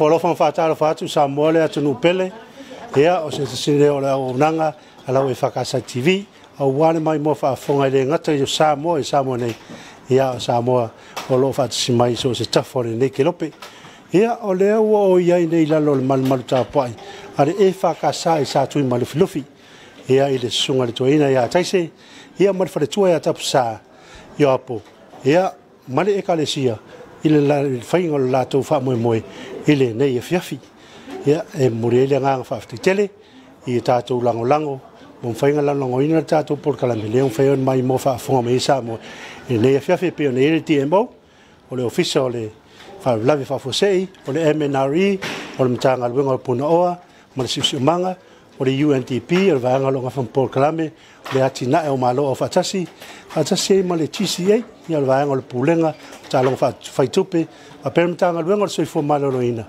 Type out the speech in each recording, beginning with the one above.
folofo fatalo fatu sa mole atu no pele ia o se sine o la onanga ala we fakasa TV o wane mai mo fa fonga le ngata yo sa mo nei ia sa mo o lo fatu si mai so se tafore nei kelope ia o le o ia nei la lo mal mal ta pai ale e fakasa sa tu mal flufi ia ile sunga le toina ia taise ia mal fa tu ia tapsa yo apo ia male ekalesia ile la fainga la to fa mo ile nei fiafi ia e muriele nga fa tele i tato lango mon fainga la lango ina tato por kala milion fayon mai mo fa fo me sa mo nei fiafi pe nei tiempo o le officio le fa lavi fa fosei o le MNRE o le mtanga le wenga puna oa mo le sumanga o le UNDP o va nga longa fa por kala me le atina e o malo o fatasi ma le TCA ia le va nga le pulenga ta long fa tupe a permtanga le wenga so fo malo no ina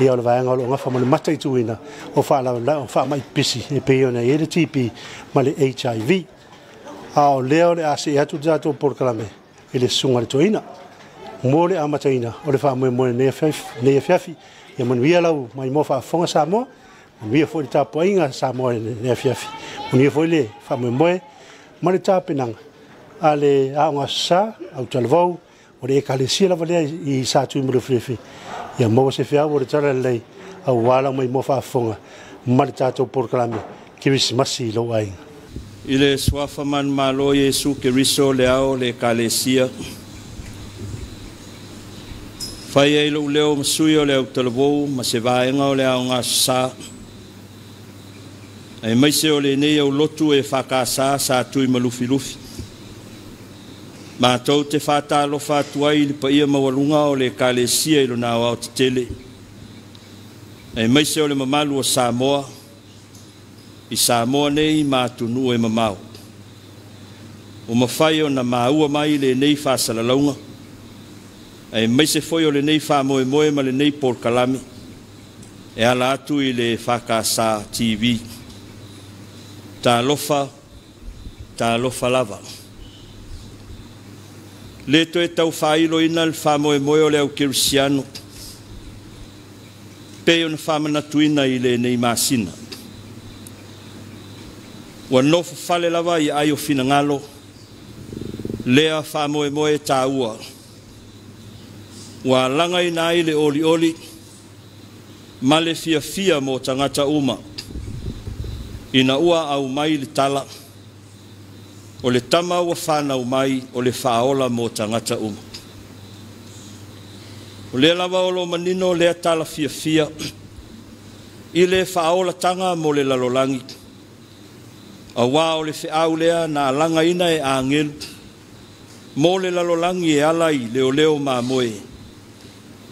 ia le va nga longa fa mo le matai tuina o fa la o fa mai pisi e pe ona e le TP ma le HIV a o leo le ase atu dato por kala me ele sunga le toina mo le amataina o le fa mo ne fiafi ia man via lau mai mo fa fonga sa mo via foi ta poinga sa mo ne fiafi ni foi le fa mo ma le ta penanga ale a nga sa au talvau o le kalesia la vale i sa tu mo le fiafi ia mo se fia o le tala le au wala mai mo fa fonga ma le ta to por klame ki wis masi lo ai ile swafa man malo Yesu ke riso le ao le kalesia fai e lo leo msui o le au talvau ma se vaenga o le au nga sa e mai se o le nei au lotu e whakasa sa tui malufi lufi. Ma tau te whātalo whātuai li pa ia mawalunga o le kalesia ilo nā wao te tele. E mai se o le mamalu o Samoa, i Samoa nei mātunu e mamau. O mawhai o na maua mai le nei whāsalalaunga. E mai se foi o le nei whāmoe moe ma le nei por kalami. E ala atu i le whakasa TV. Ta lofa lava. Le to e tau whailo ina le whamoe moe o le au Kirisiano. Pe o na whamana tuina i le nei masina. Wa nofu fale lava i ai o fina ngalo. Lea whamoe moe ta ua. Wa langa ina ai le oli. Ma le fia mo tangata uma. Ina ua au mai le tala. O le tama ua whanau mai o le whaola mo tangata uma. O le lava o lo manino le tala fia. I le whaola tanga mo le lalolangi. A wā o le whiau lea na langa ina e angelu. Mo le lalolangi e alai leo ma moe.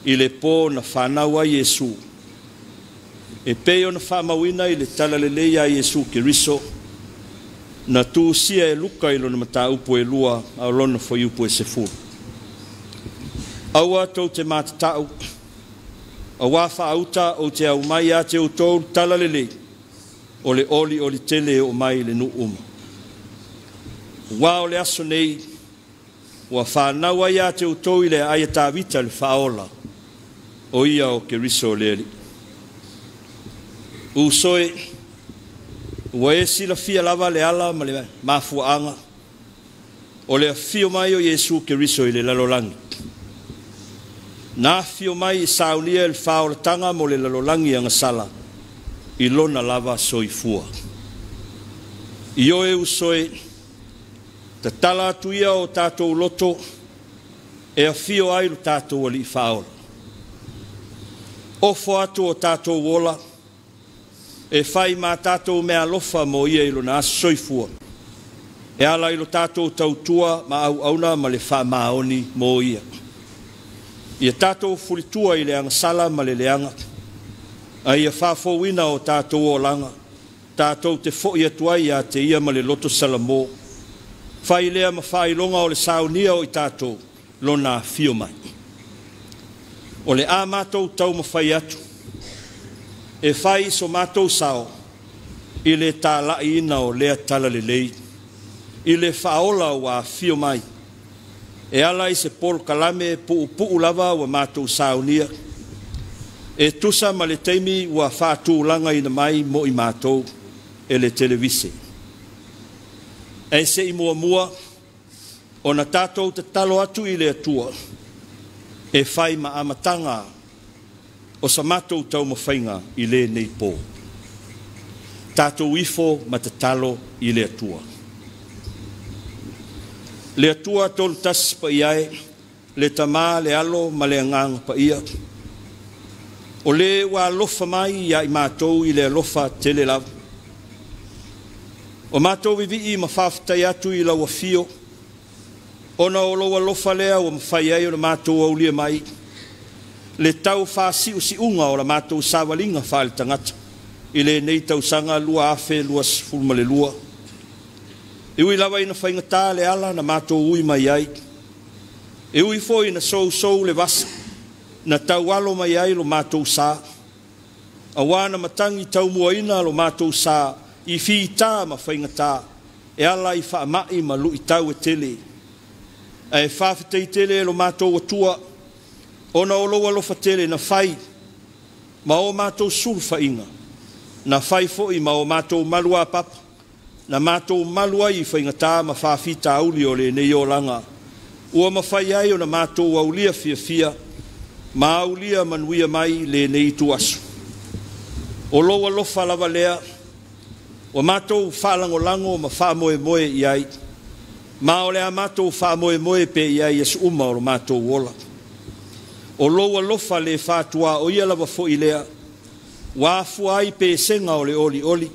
I le pō na whanau a Yesu. E peo na whamawina i le tala le leia Yesu Keriso. Na tu sia e luka ilo na mata upo e lua au lona foi upo e sefuru. Aua tau te matatau. Aua whaauta o te au mai a te utou tala le lei. O le oli tele o mai le nu uma. Wa o le aso nei. Wa whanaua ia te utou i le aia tāwita le whaola. O ia o Keriso le Usoe, ua e sila fia lava le ala ma le mafuanga. O le fio mai o Yesu Keriso i le lalolangi. Na fio mai i saunia il whaola tanga mo le lalolangi anga sala. I lona lava soifua. I oe usoe, ta tala atuia o tātou loto, e a fio ailu tātou ali i whaola. Ofo atu o tātou wola, e fai ma tātou mea lofa mo ia ilo na soifua. E ala ilo tātou tautua ma au auna ma le wha maoni mo ia. Ia tātou furitua i le anga sala ma le leanga. A ia whafowina o tātou o langa. Tātou te fo ia tuai a te ia ma le loto salamo. Whai lea ma whai longa o le saunia o i tātou lona fio mai. O le a mātou tau ma whai atu. E fai so mātou sao, i le tāla ina o lea tala le lei, i le whaola wa fio mai, e ala i se polo kalame pu lava wa mātou sao nia, e tusa ma le teimi ua whātūlanga ina mai mo I mātou e le televise. E se I mua o na tātou te talo atu I le atua e whai ma amatanga o sa mātou tau mawhainga I le nei pō. Tātou ifo ma te talo I le atua. Le atua tolu tas pa iae, le tamā le alo ma le angang pa ia. O le wa lofa mai ia I mātou I le alofa tele lava. O mātou vivi I ma whawhitai atu I lau afio. Ona o loa lofa lea o mawhai ai o na mātou au lia mai. Le tau whasi o si unga o la mātou sawalinga whaale tangata. I le nei tau sanga lua afe lua sifuruma le lua. E ui lawa ina whaingatā le ala na mātou ui mai ai. E ui fo ina sou le vasa. Na tau alo mai ai lo mātou sā. A wana matangi tau mua ina lo mātou sā. I fi tā ma whaingatā. E ala I whaamai ma lu I tau e tele. E whawhitei tele lo mātou atua. Ona o loa lofa tele na whai. Ma o mātou sulfa inga. Na whai foi ma o mātou malua papa. Na mātou malua I whaingatā ma whawhita auli o le nei o langa. Ua ma whai ai o na mātou aulia fia. Ma aulia manuia mai le nei tu asu. O loa lofa lava lea. O mātou whalangolango ma whamoe I ai. Ma o lea mātou whamoe pe I ai as uma o mātou wola. O loa lofa le whātua o ia lava fo I lea. Wafu ai pe senga o le oli.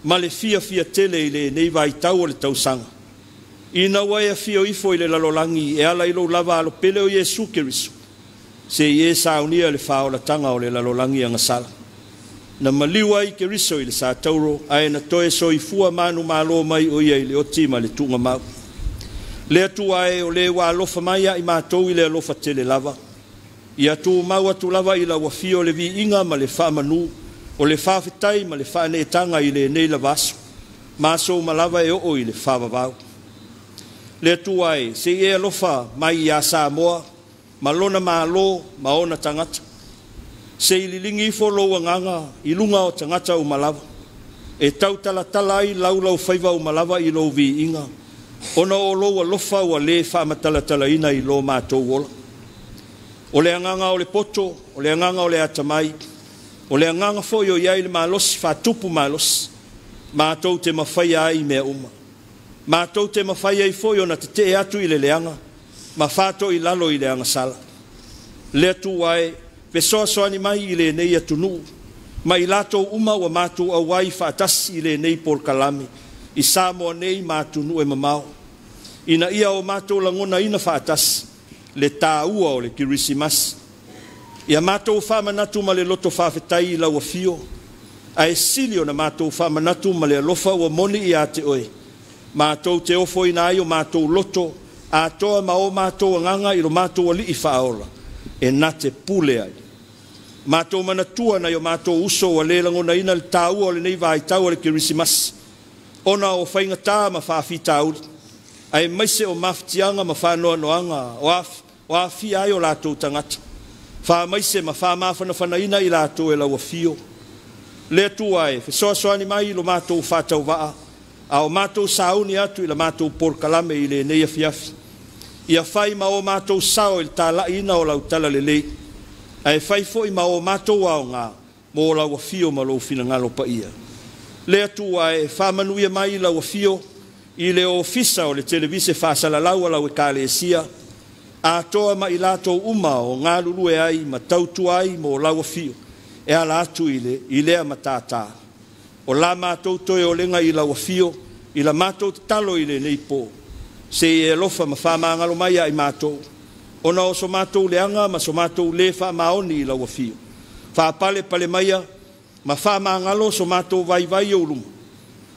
Ma le fia tele I le nei vai tau o le tausanga. Ina waia fia ifo I le lalolangi e ala ilo lava alo pele o Yesu Keriso. Se ie saunia le whaola tanga o le lalolangi anga sala. Na maliwa I Keriso I le sa tauro ai na toe so I fua manu malo mai o ia I le oti ma le tunga mau. Le atu ai o le wa alofa mai I mātou I le alofa tele lava. Ia tu mau atu lava I la wafio le vi inga ma le whamanu o le whawhitai ma le whanetanga I le nei la vaso. Maso ma lava e o I le whawawau. Le atu ai se e alofa mai I a Samoa ma lona ma lo ma ona tangata. Se ililingi fo loa nganga I lunga o tangata o malava. E tau tala ai lau whaiva o malava I lo vi inga. Ona o loa lofa o le whamatala ina I lo mātou wola. O le anganga o le poto, o le anganga o le atamai, o le anganga fo yo iai le malos, whatupu malos, mātou te mawhai ai mea uma. Mātou te mawhai ai fo yo na te atu I le leanga, ma whato I lalo I le anga sala. Le atu ai, pesoa soani mai I le nei atunu, ma I lato uma wa mātou au ai whaatasi I le nei por kalame, I Samoa nei mātunu e mamao. Ina ia o mātou langona ina whaatasi, le tāua o le kirisimas. Ia mātou whamanatu ma le loto whawhetai I lau a fio. A e silio na mātou whamanatu ma le alofa ua moni I a te oe. Mātou te ofo ina ai o mātou loto, a toa ma o mātou anganga I lo mātou ali I whaola. E na te pule ai. Mātou manatua na I o mātou uso wa le langona ina le tāua o le nei vai tau o le kirisimas. Ona o whaingatā ma whawhita auli. Ai maise o maftianga ma whanoa noanga o afi ai o lātou tangata. Wha maise ma wha mawhana ina I lātou e lau a fio. Le atu ai, whesoa soani mai I lo mātou whātau waa. A o mātou sauni atu I la mātou porkalame I le nei afiafi. Ia whai ma o mātou sao I tā la ina o lau tala le lei. Ai whai fo I ma o mātou ao ngā, mo lau a fio ma lau fina ngalo pa ia. Le atu ai, whamanuia mai I lau a fio, I le ofisa o le televise whasalalau a lau e kālesia, a toa ma I lātou uma o ngā lulu e ai ma tautu ai mo lau a fio, e ala atu I lea ma tātā. O la mātou toe o lenga I lau a fio, I la mātou talo I le nei pō, se e lofa ma whamangalo mai ai mātou. Ona o so mātou leanga ma so mātou le whamaoni I lau a fio. Whapale pale maia, ma whamangalo so mātou vai o lumu.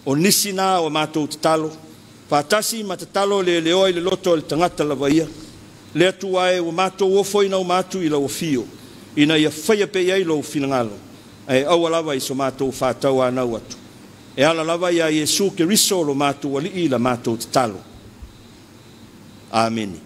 O nisi nā o mātou talo. Whātasi ma te talo le leo I le loto le tangata la vaia. Le atu ai o mātou ofo ina o mātou I lau fio. Ina ia whaia pe iai lau finangalo. Ai aua lava I so mātou whātau anau atu. E ala lava ia Yesu Keriso lo mātou ali I la mātou te talo. Amen.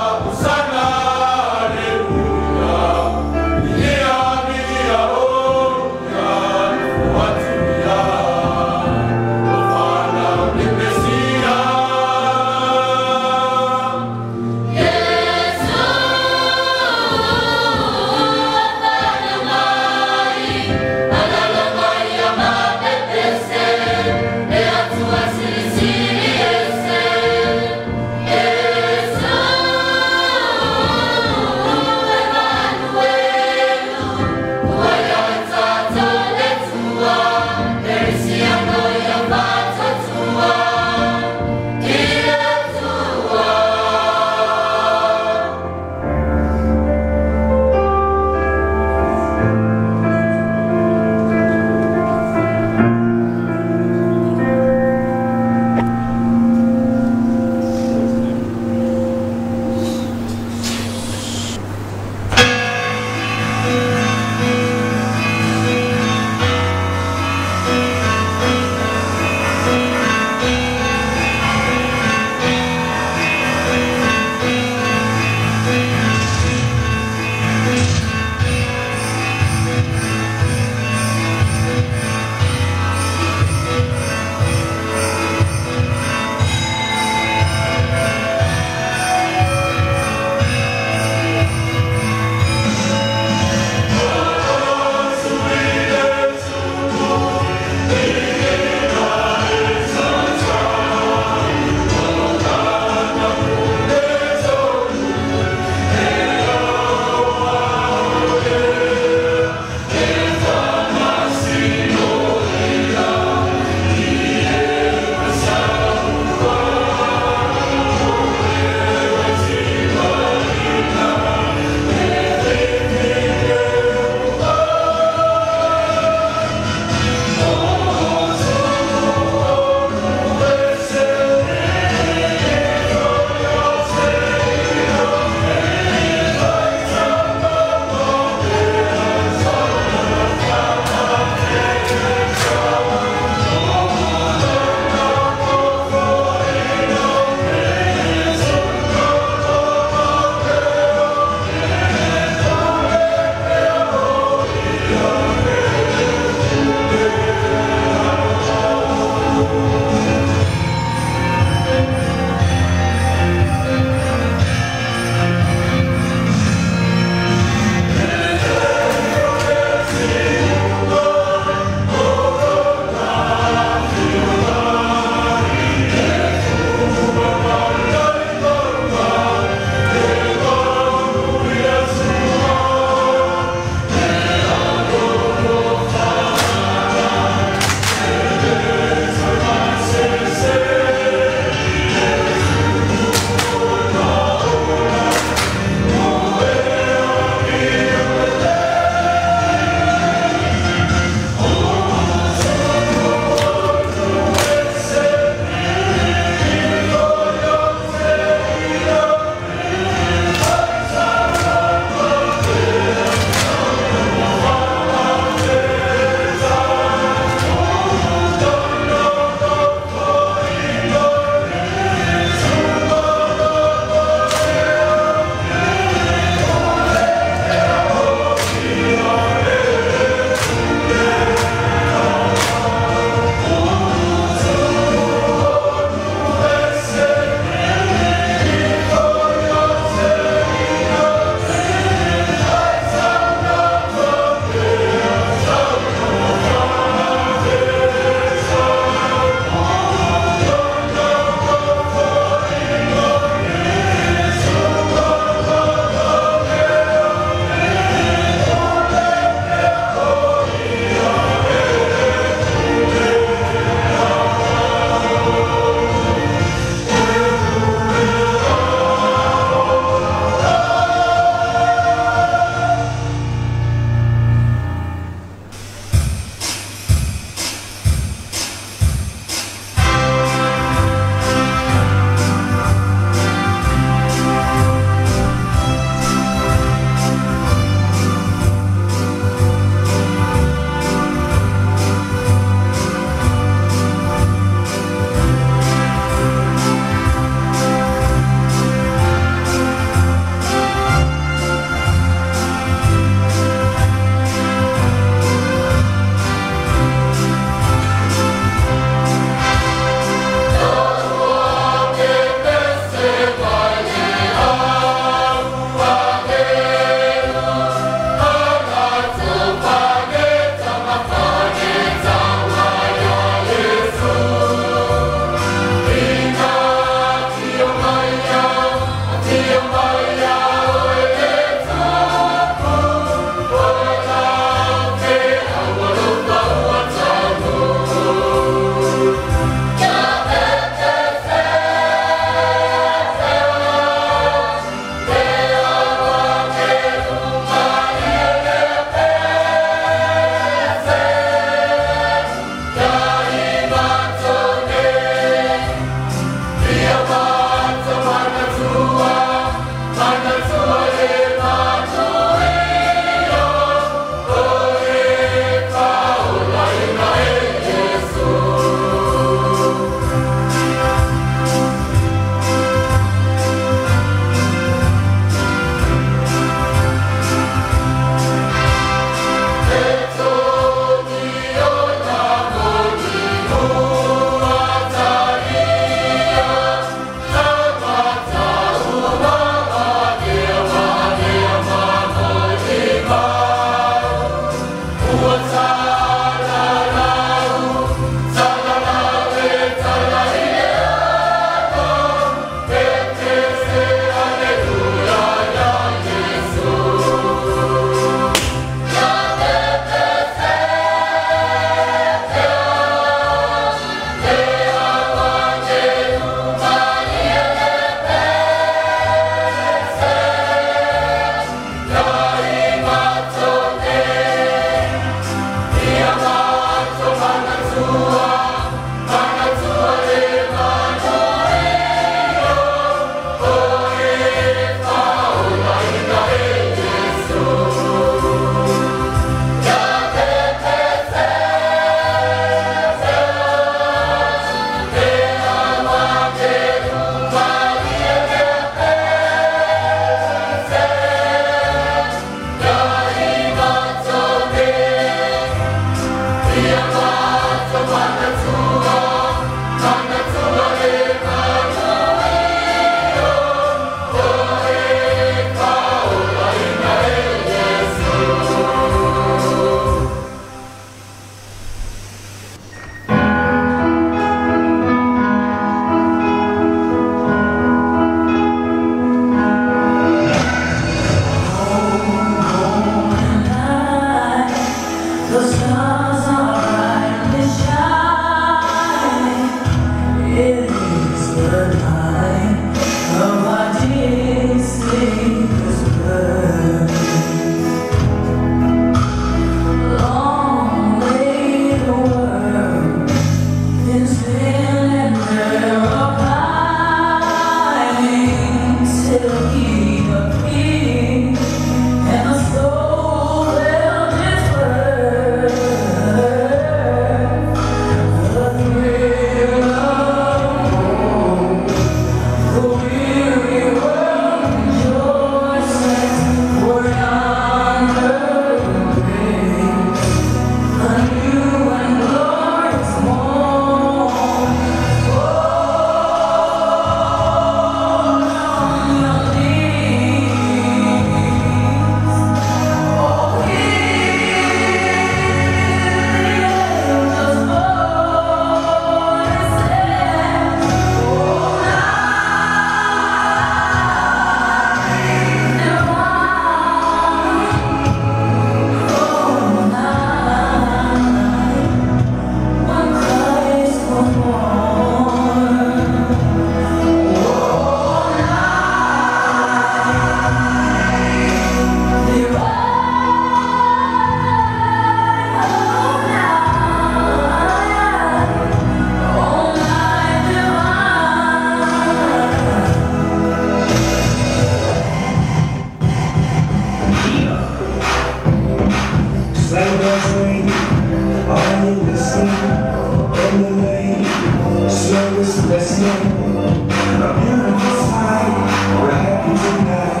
this blessing, a beautiful sight. We're happy tonight,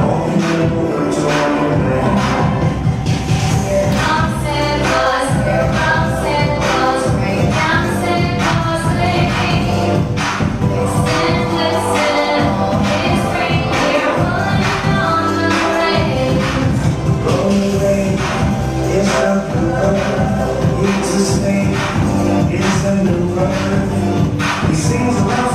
all in the world to all the land. Here comes Santa Claus, here comes Santa Claus, rain down Santa Claus lane. Listen, listen, his reindeer pulling on the reins. Rolling rain, it's up the road, it's a snake, it's a new bird. He sings around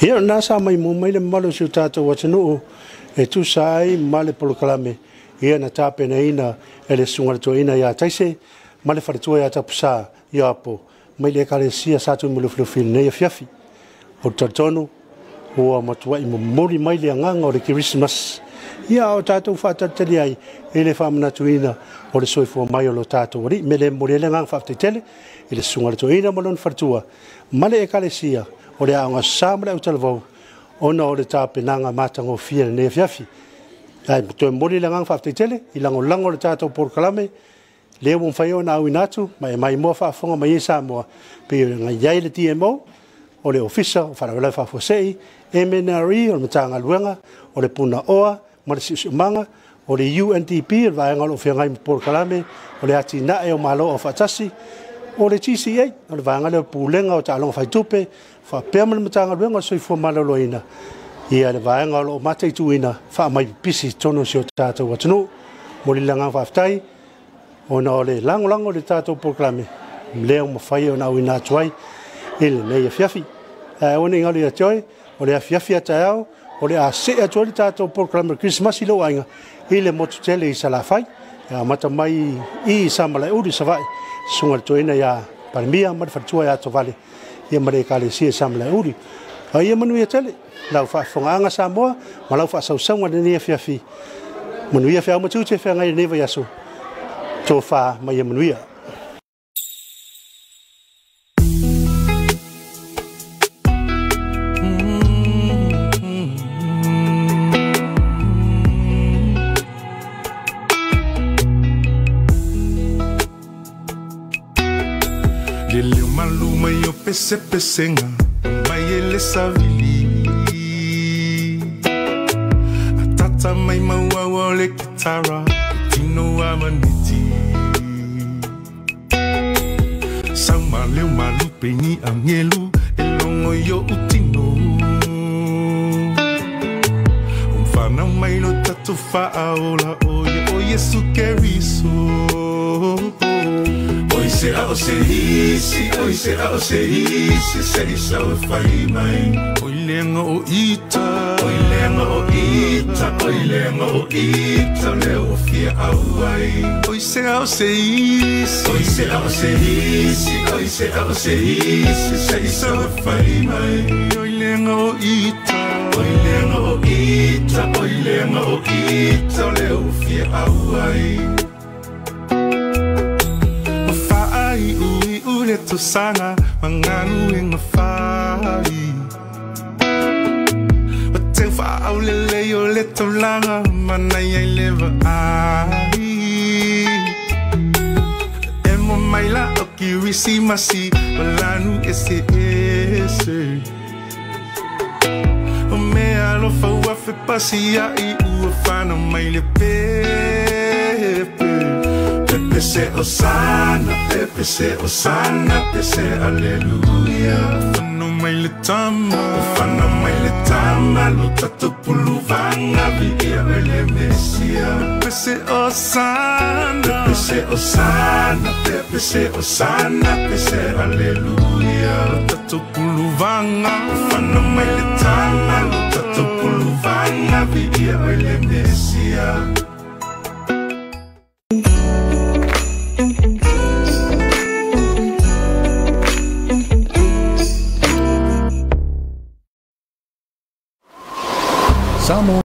Ia na sa mai mo mai le malo si tato wa tunu e tu sai male polo kalame ia na tape na ina ele sunga to ina ya taise male fa to ya tapsa ya po mai le kale sia sa tu mulu fil ne fiafi o tatono o matua i mo mori mai le nganga o le Christmas ia o tato fa tateli ai ele fa mna tuina o le soifo mai o lo tato ri mele mo le nganga fa tele ele sunga to ina mo lon fartua male e kale sia o le anga samle o talvo ona o le tapenanga matango fia ne fiafi ai to mori le ngang fafte tele ilango lango le tato por kalame le mo fai ona winatu mai mo fa fonga mai sa mo pe nga yai le TMO o le ofisa fa la fa fosei MNRI o matanga luenga o le puna oa ma le manga o le UNDP va ngalo fe ngai por kalame o le atina e o malo o fatasi o le TCA o le vanga le pulenga o talong fai tupe fa pemal matanga luenga so fo malo loina ia le vanga o mate tuina fa mai pisi tono sio tato watno mo le langa fa ftai ona o le lango le tato proclame leo mo fai ona wina twai ele nei fiafi ona ngali a toi o le fiafi atao o le a se a toi tato proclame Christmas lo ainga ile mo tele isa la fai ya mata mai I samala uri savai sunga toina ya parmia ma fatua ya to vale ia mare kale si samala uri ai manu ia tele lau fa fonga sa mo ma lau fa sausanga ni fiafi manu ia fa mo tu te fa ngai neva yaso to fa mai manu ia Pesenga mai ele savili atata mai maua le kitara tino amaniti sama leu malu peni angelu elongo yo utino umfana mai no tatu fa aola oye su keriso Oi se isi, se isa o fai mai. Oi lenga o ita, leo fia auai. Oi se isi, se isa o fai mai. Oi lenga o ita, leo fia auai. Ui to sana manganu ing mafai Wateng fa au le yo le to langa manai ai leva ai Emo mai la o kirisi masi malanu ese O me alo fa wa fe pasia I u fa no mai le pepe Pepe se osana, Pepe se aleluya. Ufana mai le tama, lo tato pulu vanga vigia ele mesia. Pepe se osana, Pepe se aleluya. Lo tato pulu vanga, ufana mai le tama, lo tato pulu vanga vigia ele mesia. Samo